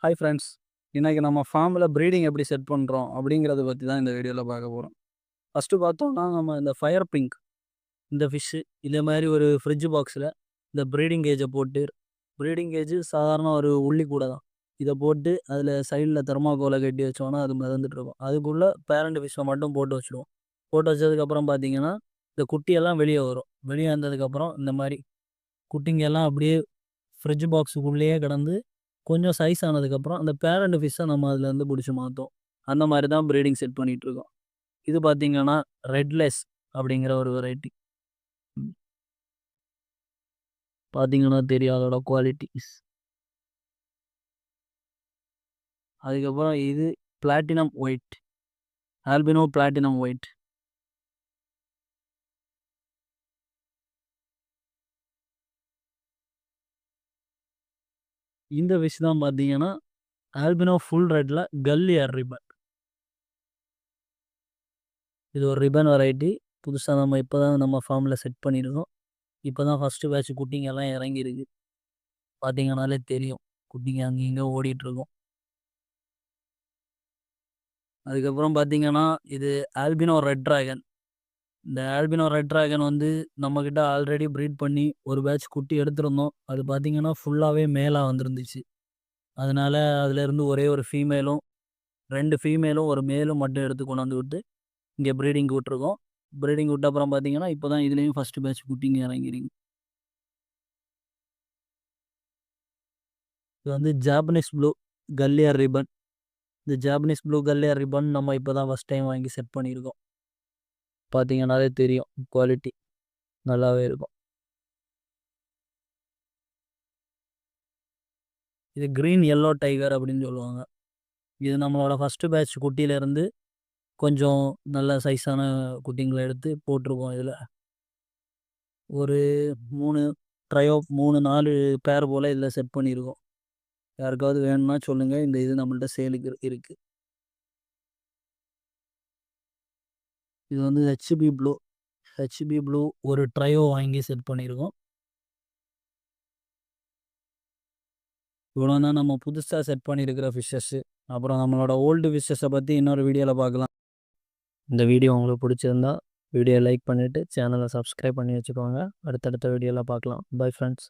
Hi friends. இன்னைக்கு நம்ம ஃபார்மில் ப்ரீடிங் எப்படி செட் பண்ணுறோம் அப்படிங்கிறத பற்றி தான் இந்த வீடியோவில் பார்க்க போகிறோம். ஃபஸ்ட்டு பார்த்தோம்னா நம்ம இந்த ஃபயர் பிங்க் இந்த ஃபிஷ்ஷு இதே மாதிரி ஒரு ஃப்ரிட்ஜ் பாக்ஸில் இந்த ப்ரீடிங் கேஜை போட்டு ப்ரீடிங் கேஜு சாதாரண ஒரு உள்ளி கூட தான் இதை போட்டு அதில் சைடில் தெர்மாக்கோலை கட்டி வச்சோன்னா அது மிதந்துட்டு இருக்கும். அதுக்குள்ளே பேரண்ட் ஃபிஷ்ஷை மட்டும் போட்டு வச்சுடுவோம். போட்டு வச்சதுக்கப்புறம் பார்த்தீங்கன்னா இந்த குட்டியெல்லாம் வெளியே வரும். வெளியே வந்ததுக்கப்புறம் இந்த மாதிரி குட்டிங்கெல்லாம் அப்படியே ஃப்ரிட்ஜ் பாக்ஸுக்குள்ளேயே கிடந்து கொஞ்சம் சைஸ் ஆனதுக்கப்புறம் அந்த பேரண்ட் ஃபிஷ்ஷை நம்ம அதுலேருந்து பிடிச்சி மாற்றோம். அந்த மாதிரி தான் ப்ரீடிங் செட் பண்ணிகிட்ருக்கோம். இது பார்த்தீங்கன்னா ரெட்லெஸ் அப்படிங்கிற ஒரு வெரைட்டி. பார்த்தீங்கன்னா தெரியும் அதோட குவாலிட்டிஸ். அதுக்கப்புறம் இது platinum white, Alpino platinum white. இந்த ஃபிஷ் தான் பார்த்தீங்கன்னா ஆல்பினோ ஃபுல் ரெட்டில் கல்லியர் ரிப்பன். இது ஒரு ரிப்பன் வெரைட்டி. புதுசாக நம்ம இப்போ தான் நம்ம ஃபார்மில் செட் பண்ணியிருக்கோம். இப்போ தான் ஃபஸ்ட்டு பேட்ச் குட்டிங்கெல்லாம் இறங்கியிருக்கு. பார்த்தீங்கன்னாலே தெரியும் குட்டிங்க அங்கே இங்கே ஓடிட்டுருக்கும். அதுக்கப்புறம் பார்த்தீங்கன்னா இது ஆல்பினோ ரெட் ட்ராகன். இந்த ஆல்பினோ ரெட் ட்ராகன் வந்து நம்மக்கிட்ட ஆல்ரெடி ப்ரீட் பண்ணி ஒரு பேட்ச் குட்டி எடுத்திருந்தோம். அது பார்த்தீங்கன்னா ஃபுல்லாகவே மேலாக வந்துருந்துச்சு. அதனால் அதுலேருந்து ஒரே ஒரு ஃபீமேலும் 2 ஃபீமேலும் ஒரு மேலும் மட்டும் எடுத்து கொண்டாந்து விட்டு இங்கே ப்ரீடிங்க்கு விட்ருக்கோம். ப்ரீடிங் விட்ட அப்புறம் பார்த்தீங்கன்னா இப்போ தான் இதுலேயும் ஃபஸ்ட்டு பேட்ச் குட்டிங்க இறங்கிருக்கு. இது வந்து ஜாப்பனீஸ் ப்ளூ கல்லியர் ரிப்பன். இந்த ஜாப்பனீஸ் ப்ளூ கல்லியர் ரிப்பன் நம்ம இப்போ தான் ஃபஸ்ட் டைம் வாங்கி செட் பண்ணியிருக்கோம். பார்த்தீங்கன்னாலே தெரியும் குவாலிட்டி நல்லாவே இருக்கும். இது க்ரீன் எல்லோ டைகர் அப்படின்னு சொல்லுவாங்க. இது நம்மளோட ஃபஸ்ட்டு பேட்ச் குட்டியிலேருந்து கொஞ்சம் நல்ல சைஸான குட்டிங்களை எடுத்து போட்டிருக்கோம். இதில் ஒரு 3 ட்ரையோ 3 4 பேர் போல் இதில் செட் பண்ணியிருக்கோம். யாருக்காவது வேணும்னா சொல்லுங்கள். இந்த இது நம்மள்ட்ட சேலுக்கு இருக்குது. இது வந்து ஹெச்பி ப்ளூ ஒரு ட்ரையோ வாங்கி செட் பண்ணியிருக்கோம். இவ்வளோ தான் நம்ம புதுசாக செட் பண்ணியிருக்கிற ஃபிஷ்ஷஸ்ஸு. அப்புறம் நம்மளோட ஓல்டு ஃபிஷ்ஷஸை பற்றி இன்னொரு வீடியோவில் பார்க்கலாம். இந்த வீடியோ உங்களுக்கு பிடிச்சிருந்தா வீடியோ லைக் பண்ணிவிட்டு சேனலை சப்ஸ்கிரைப் பண்ணி வச்சுக்கோங்க. அடுத்தடுத்த வீடியோவில் பார்க்கலாம். Bye friends.